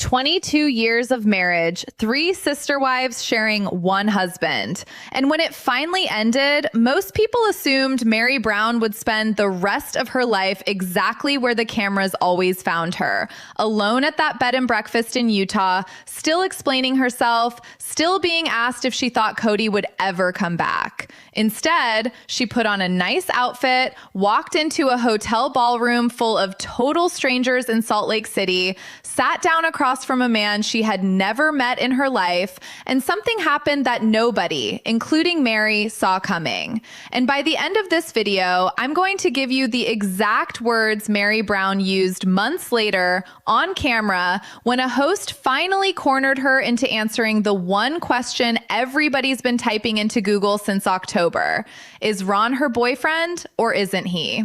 22 years of marriage, 3 sister wives sharing one husband. And when it finally ended, most people assumed Meri Brown would spend the rest of her life exactly where the cameras always found her, alone at that bed and breakfast in Utah, still explaining herself, still being asked if she thought Kody would ever come back. Instead, she put on a nice outfit, walked into a hotel ballroom full of total strangers in Salt Lake City, sat down across from a man she had never met in her life, and something happened that nobody, including Meri, saw coming. And by the end of this video, I'm going to give you the exact words Meri Brown used months later on camera when a host finally cornered her into answering the one question everybody's been typing into Google since October. Is Ron her boyfriend or isn't he?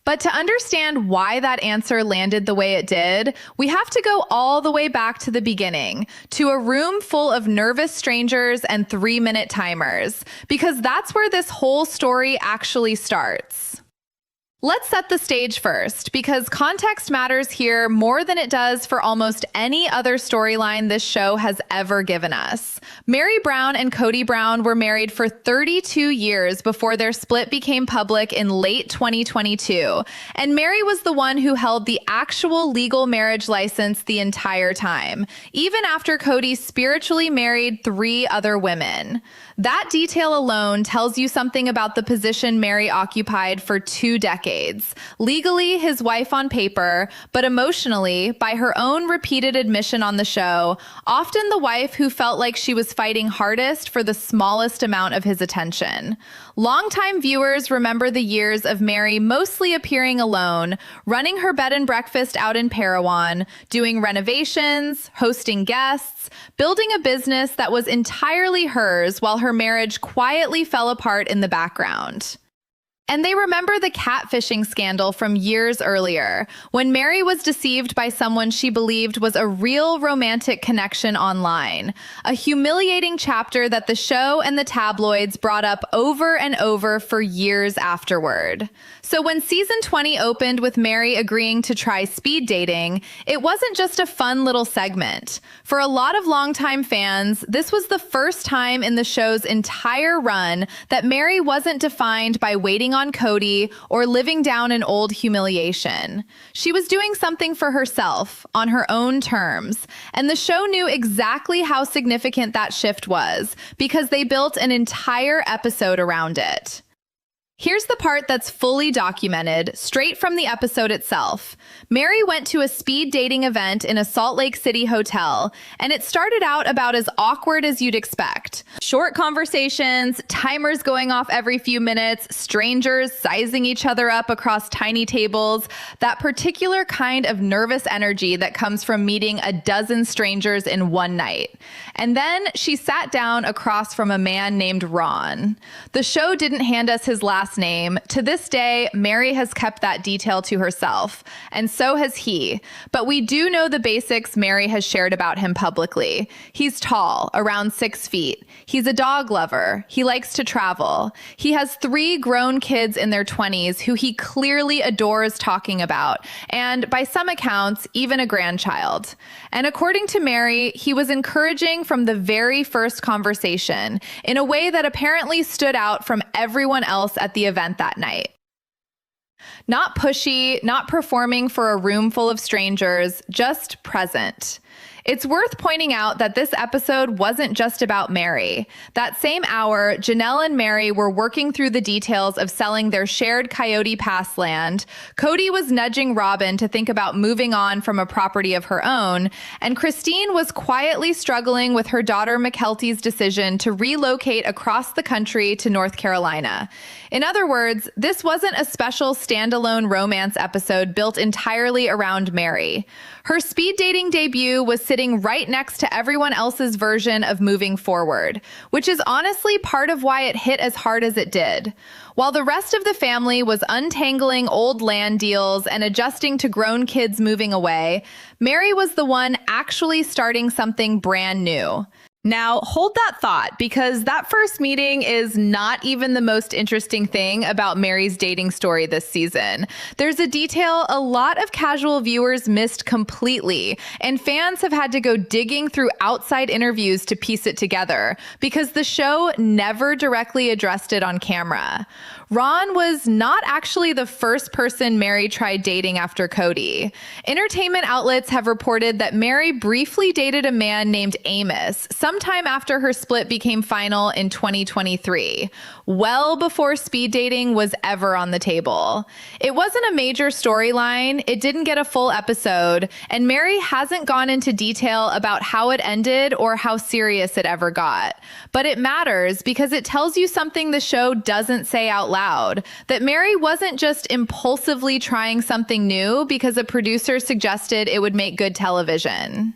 But to understand why that answer landed the way it did, we have to go all the way back to the beginning, to a room full of nervous strangers and 3-minute timers, because that's where this whole story actually starts. Let's set the stage first, because context matters here more than it does for almost any other storyline this show has ever given us. Meri Brown and Kody Brown were married for 32 years before their split became public in late 2022, and Meri was the one who held the actual legal marriage license the entire time, even after Kody spiritually married 3 other women. That detail alone tells you something about the position Meri occupied for 2 decades. Legally, his wife on paper, but emotionally, by her own repeated admission on the show, often the wife who felt like she was fighting hardest for the smallest amount of his attention. Longtime viewers remember the years of Meri mostly appearing alone, running her bed and breakfast out in Parowan, doing renovations, hosting guests, building a business that was entirely hers while her marriage quietly fell apart in the background. And they remember the catfishing scandal from years earlier, when Meri was deceived by someone she believed was a real romantic connection online, a humiliating chapter that the show and the tabloids brought up over and over for years afterward. So when season 20 opened with Meri agreeing to try speed dating, it wasn't just a fun little segment. For a lot of longtime fans, this was the first time in the show's entire run that Meri wasn't defined by waiting on Kody or living down an old humiliation. She was doing something for herself on her own terms, and the show knew exactly how significant that shift was because they built an entire episode around it. Here's the part that's fully documented, straight from the episode itself. Meri went to a speed dating event in a Salt Lake City hotel, and it started out about as awkward as you'd expect. Short conversations, timers going off every few minutes, strangers sizing each other up across tiny tables, that particular kind of nervous energy that comes from meeting a dozen strangers in one night. And then she sat down across from a man named Ron. The show didn't hand us his last name. To this day, Meri has kept that detail to herself, and so has he. But we do know the basics Meri has shared about him publicly. He's tall, around 6 feet. He's a dog lover. He likes to travel. He has 3 grown kids in their 20s who he clearly adores talking about, and by some accounts, even a grandchild. And according to Meri, he was encouraging from the very first conversation in a way that apparently stood out from everyone else at the event that night. Not pushy, not performing for a room full of strangers, just present. It's worth pointing out that this episode wasn't just about Meri. That same hour, Janelle and Meri were working through the details of selling their shared Coyote Pass land. Kody was nudging Robin to think about moving on from a property of her own, and Christine was quietly struggling with her daughter McKelty's decision to relocate across the country to North Carolina. In other words, this wasn't a special standalone romance episode built entirely around Meri. Her speed dating debut was sitting right next to everyone else's version of moving forward, which is honestly part of why it hit as hard as it did. While the rest of the family was untangling old land deals and adjusting to grown kids moving away, Meri was the one actually starting something brand new. Now, hold that thought, because that first meeting is not even the most interesting thing about Meri's dating story this season. There's a detail a lot of casual viewers missed completely, and fans have had to go digging through outside interviews to piece it together, because the show never directly addressed it on camera. Ron was not actually the first person Meri tried dating after Kody. Entertainment outlets have reported that Meri briefly dated a man named Amos sometime after her split became final in 2023, well before speed dating was ever on the table. It wasn't a major storyline, it didn't get a full episode, and Meri hasn't gone into detail about how it ended or how serious it ever got. But it matters because it tells you something the show doesn't say out loud, that Meri wasn't just impulsively trying something new because a producer suggested it would make good television.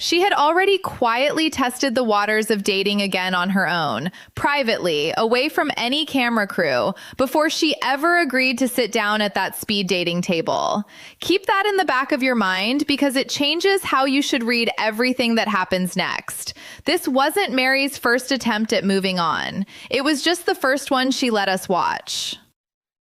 She had already quietly tested the waters of dating again on her own, privately, away from any camera crew, before she ever agreed to sit down at that speed dating table. Keep that in the back of your mind, because it changes how you should read everything that happens next. This wasn't Meri's first attempt at moving on. It was just the first one she let us watch.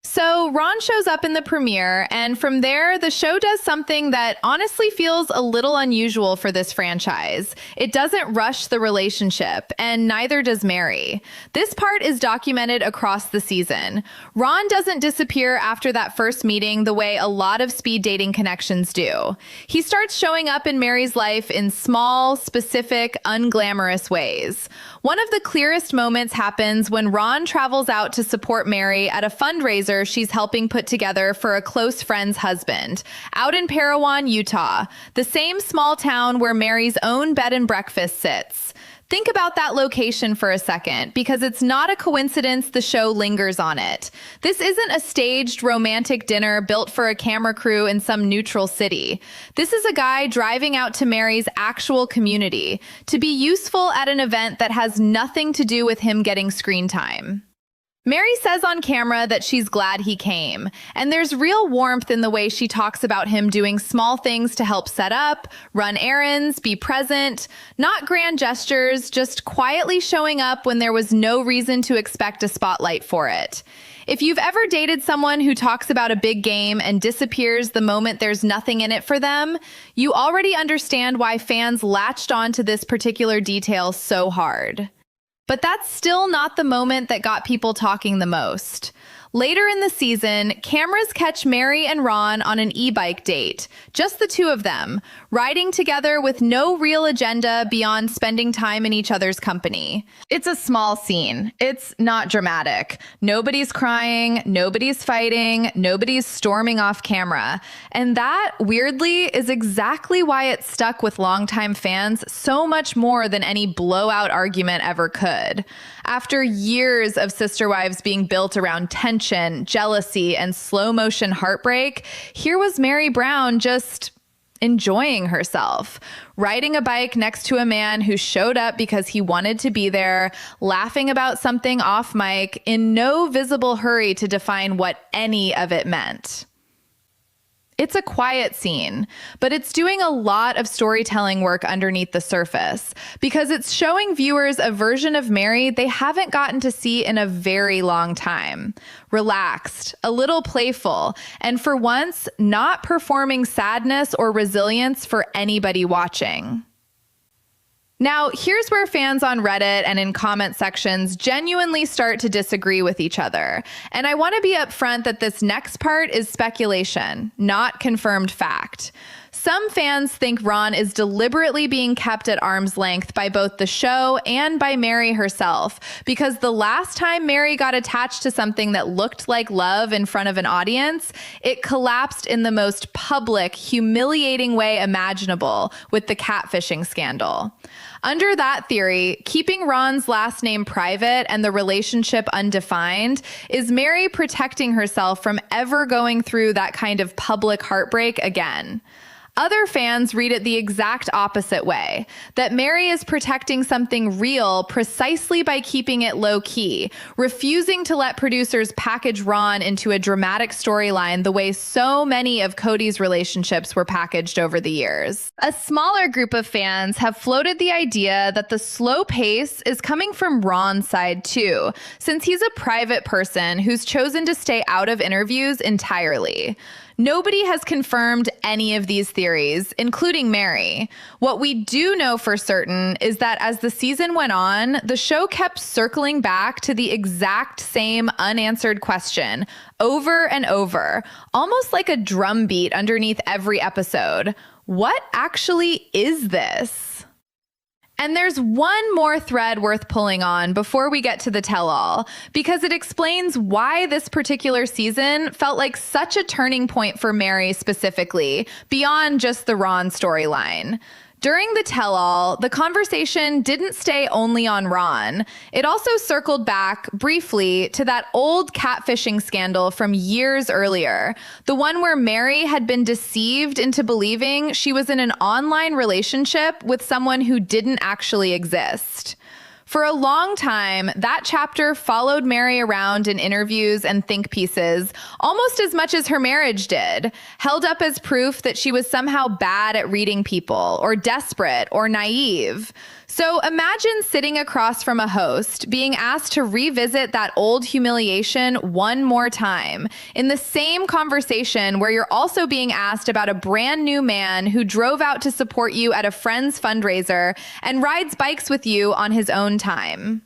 So Ron shows up in the premiere, and from there, the show does something that honestly feels a little unusual for this franchise. It doesn't rush the relationship, and neither does Meri. This part is documented across the season. Ron doesn't disappear after that first meeting the way a lot of speed dating connections do. He starts showing up in Meri's life in small, specific, unglamorous ways. One of the clearest moments happens when Ron travels out to support Meri at a fundraiser she's helping put together for a close friend's husband, out in Parowan, Utah, the same small town where Meri's own bed and breakfast sits. Think about that location for a second, because it's not a coincidence the show lingers on it. This isn't a staged romantic dinner built for a camera crew in some neutral city. This is a guy driving out to Meri's actual community to be useful at an event that has nothing to do with him getting screen time. Meri says on camera that she's glad he came, and there's real warmth in the way she talks about him doing small things to help set up, run errands, be present. Not grand gestures, just quietly showing up when there was no reason to expect a spotlight for it. If you've ever dated someone who talks about a big game and disappears the moment there's nothing in it for them, you already understand why fans latched onto this particular detail so hard. But that's still not the moment that got people talking the most. Later in the season, cameras catch Meri and Ron on an e-bike date, just the two of them, riding together with no real agenda beyond spending time in each other's company. It's a small scene. It's not dramatic. Nobody's crying, nobody's fighting, nobody's storming off camera. And that, weirdly, is exactly why it stuck with longtime fans so much more than any blowout argument ever could. After years of Sister Wives being built around tension, jealousy, and slow-motion heartbreak, here was Meri Brown just enjoying herself, riding a bike next to a man who showed up because he wanted to be there, laughing about something off mic, in no visible hurry to define what any of it meant. It's a quiet scene, but it's doing a lot of storytelling work underneath the surface, because it's showing viewers a version of Meri they haven't gotten to see in a very long time. Relaxed, a little playful, and for once, not performing sadness or resilience for anybody watching. Now, here's where fans on Reddit and in comment sections genuinely start to disagree with each other. And I want to be upfront that this next part is speculation, not confirmed fact. Some fans think Ron is deliberately being kept at arm's length by both the show and by Meri herself, because the last time Meri got attached to something that looked like love in front of an audience, it collapsed in the most public, humiliating way imaginable with the catfishing scandal. Under that theory, keeping Ron's last name private and the relationship undefined is Meri protecting herself from ever going through that kind of public heartbreak again. Other fans read it the exact opposite way, that Meri is protecting something real precisely by keeping it low-key, refusing to let producers package Ron into a dramatic storyline the way so many of Kody's relationships were packaged over the years. A smaller group of fans have floated the idea that the slow pace is coming from Ron's side too, since he's a private person who's chosen to stay out of interviews entirely. Nobody has confirmed any of these theories, including Meri. What we do know for certain is that as the season went on, the show kept circling back to the exact same unanswered question over and over, almost like a drumbeat underneath every episode. What actually is this? And there's one more thread worth pulling on before we get to the tell-all, because it explains why this particular season felt like such a turning point for Meri specifically, beyond just the Ron storyline. During the tell-all, the conversation didn't stay only on Ron. It also circled back briefly to that old catfishing scandal from years earlier, the one where Meri had been deceived into believing she was in an online relationship with someone who didn't actually exist. For a long time, that chapter followed Meri around in interviews and think pieces, almost as much as her marriage did, held up as proof that she was somehow bad at reading people, or desperate, or naive. So imagine sitting across from a host, being asked to revisit that old humiliation one more time, in the same conversation where you're also being asked about a brand new man who drove out to support you at a friend's fundraiser and rides bikes with you on his own time.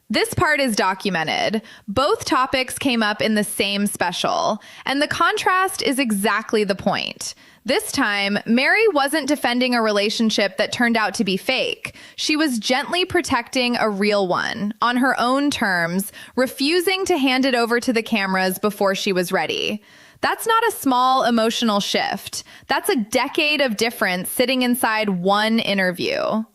This part is documented. Both topics came up in the same special, and the contrast is exactly the point. This time, Meri wasn't defending a relationship that turned out to be fake. She was gently protecting a real one, on her own terms, refusing to hand it over to the cameras before she was ready. That's not a small emotional shift. That's a decade of difference sitting inside one interview.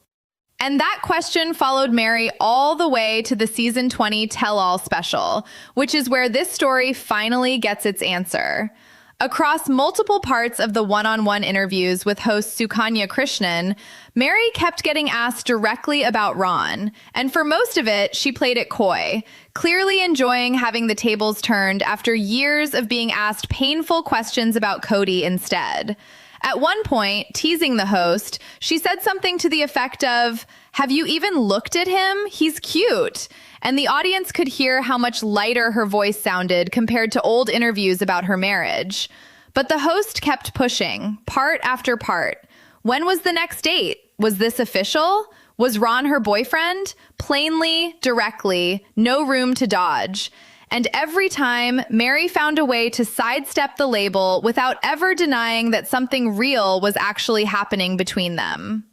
And that question followed Meri all the way to the season 20 tell-all special, which is where this story finally gets its answer. Across multiple parts of the one-on-one interviews with host Sukanya Krishnan, Meri kept getting asked directly about Ron, and for most of it, she played it coy, clearly enjoying having the tables turned after years of being asked painful questions about Kody instead. At one point, teasing the host, she said something to the effect of, "Have you even looked at him? He's cute." And the audience could hear how much lighter her voice sounded compared to old interviews about her marriage. But the host kept pushing, part after part. When was the next date? Was this official? Was Ron her boyfriend? Plainly, directly, no room to dodge. And every time, Meri found a way to sidestep the label without ever denying that something real was actually happening between them.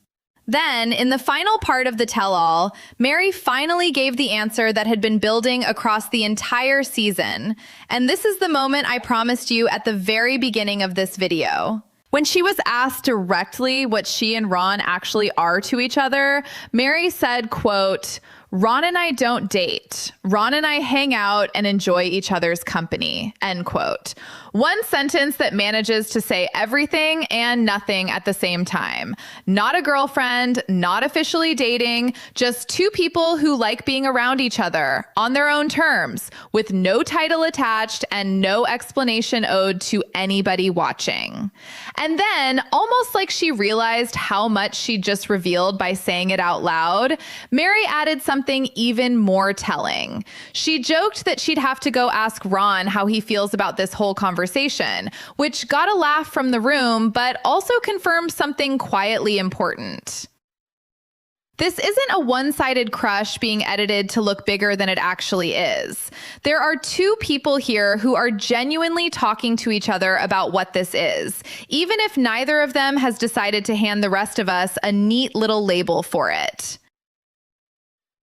Then, in the final part of the tell-all, Meri finally gave the answer that had been building across the entire season. And this is the moment I promised you at the very beginning of this video. When she was asked directly what she and Ron actually are to each other, Meri said, quote, "Ron and I don't date. Ron and I hang out and enjoy each other's company," end quote. One sentence that manages to say everything and nothing at the same time. Not a girlfriend, not officially dating, just two people who like being around each other on their own terms, with no title attached and no explanation owed to anybody watching. And then, almost like she realized how much she just revealed by saying it out loud, Meri added something even more telling. She joked that she'd have to go ask Ron how he feels about this whole conversation, which got a laugh from the room, but also confirmed something quietly important. This isn't a one-sided crush being edited to look bigger than it actually is. There are two people here who are genuinely talking to each other about what this is, even if neither of them has decided to hand the rest of us a neat little label for it.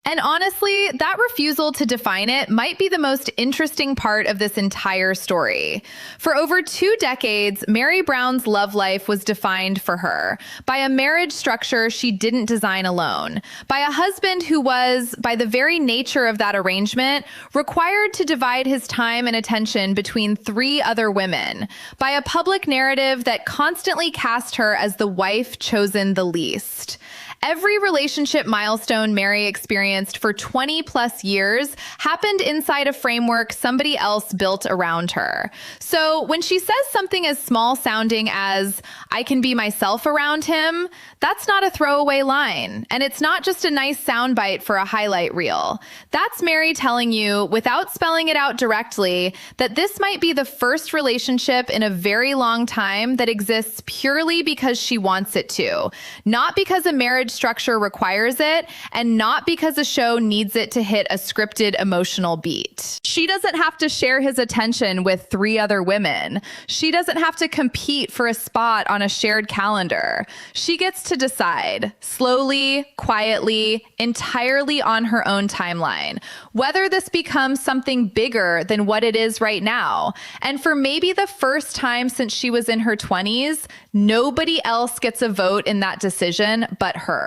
And honestly, that refusal to define it might be the most interesting part of this entire story. For over 2 decades, Meri Brown's love life was defined for her by a marriage structure she didn't design alone, by a husband who was, by the very nature of that arrangement, required to divide his time and attention between 3 other women, by a public narrative that constantly cast her as the wife chosen the least. Every relationship milestone Meri experienced for 20 plus years happened inside a framework somebody else built around her. So when she says something as small sounding as, "I can be myself around him," that's not a throwaway line. And it's not just a nice soundbite for a highlight reel. That's Meri telling you, without spelling it out directly, that this might be the first relationship in a very long time that exists purely because she wants it to, not because a marriage structure requires it, and not because a show needs it to hit a scripted emotional beat. She doesn't have to share his attention with 3 other women. She doesn't have to compete for a spot on a shared calendar. She gets to decide, slowly, quietly, entirely on her own timeline, whether this becomes something bigger than what it is right now. And for maybe the first time since she was in her 20s, nobody else gets a vote in that decision but her.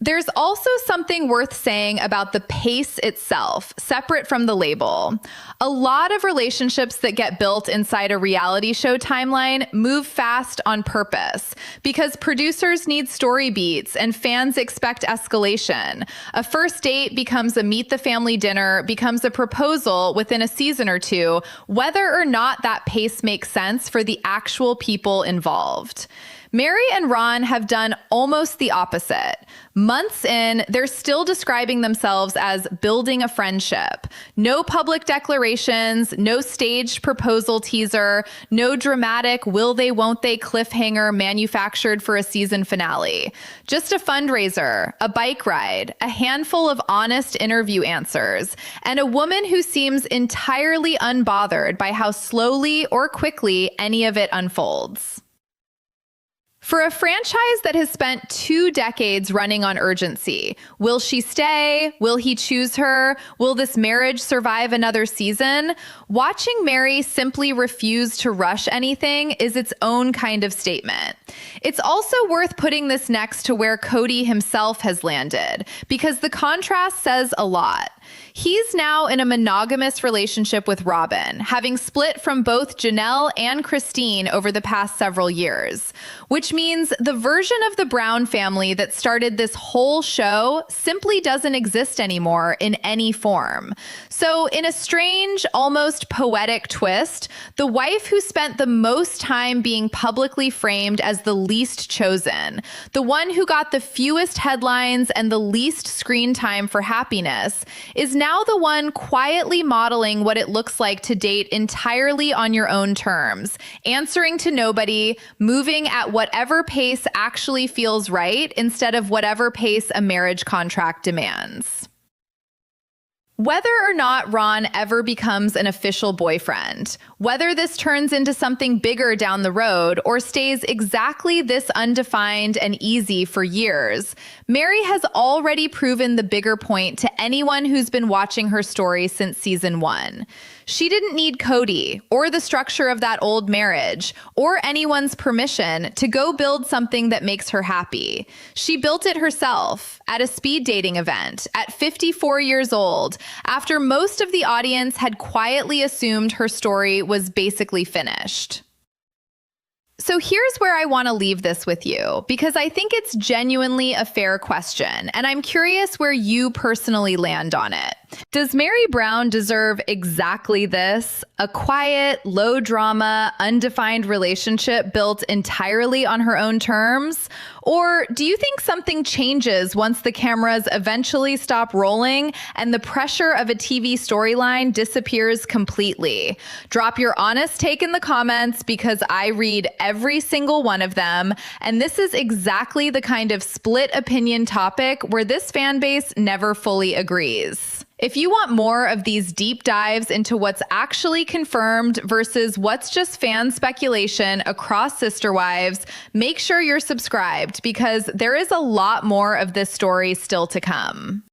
There's also something worth saying about the pace itself, separate from the label. A lot of relationships that get built inside a reality show timeline move fast on purpose because producers need story beats and fans expect escalation. A first date becomes a meet the family dinner, becomes a proposal within a season or 2, whether or not that pace makes sense for the actual people involved. Meri and Ron have done almost the opposite. Months in, they're still describing themselves as building a friendship. No public declarations, no staged proposal teaser, no dramatic will they, won't they cliffhanger manufactured for a season finale. Just a fundraiser, a bike ride, a handful of honest interview answers, and a woman who seems entirely unbothered by how slowly or quickly any of it unfolds. For a franchise that has spent 2 decades running on urgency, will she stay? Will he choose her? Will this marriage survive another season? Watching Meri simply refuse to rush anything is its own kind of statement. It's also worth putting this next to where Kody himself has landed, because the contrast says a lot. He's now in a monogamous relationship with Robyn, having split from both Janelle and Christine over the past several years, which means the version of the Brown family that started this whole show simply doesn't exist anymore in any form. So in a strange, almost poetic twist, the wife who spent the most time being publicly framed as the least chosen, the one who got the fewest headlines and the least screen time for happiness, is now the one quietly modeling what it looks like to date entirely on your own terms, answering to nobody, moving at whatever pace actually feels right instead of whatever pace a marriage contract demands. Whether or not Ron ever becomes an official boyfriend, whether this turns into something bigger down the road or stays exactly this undefined and easy for years, Meri has already proven the bigger point to anyone who's been watching her story since season 1. She didn't need Kody or the structure of that old marriage or anyone's permission to go build something that makes her happy. She built it herself at a speed dating event at 54 years old, after most of the audience had quietly assumed her story was basically finished. So here's where I want to leave this with you, because I think it's genuinely a fair question, and I'm curious where you personally land on it. Does Meri Brown deserve exactly this? A quiet, low drama, undefined relationship built entirely on her own terms? Or do you think something changes once the cameras eventually stop rolling and the pressure of a TV storyline disappears completely? Drop your honest take in the comments, because I read every single one of them, and this is exactly the kind of split opinion topic where this fan base never fully agrees. If you want more of these deep dives into what's actually confirmed versus what's just fan speculation across sister wives, make sure you're subscribed because there is a lot more of this story still to come.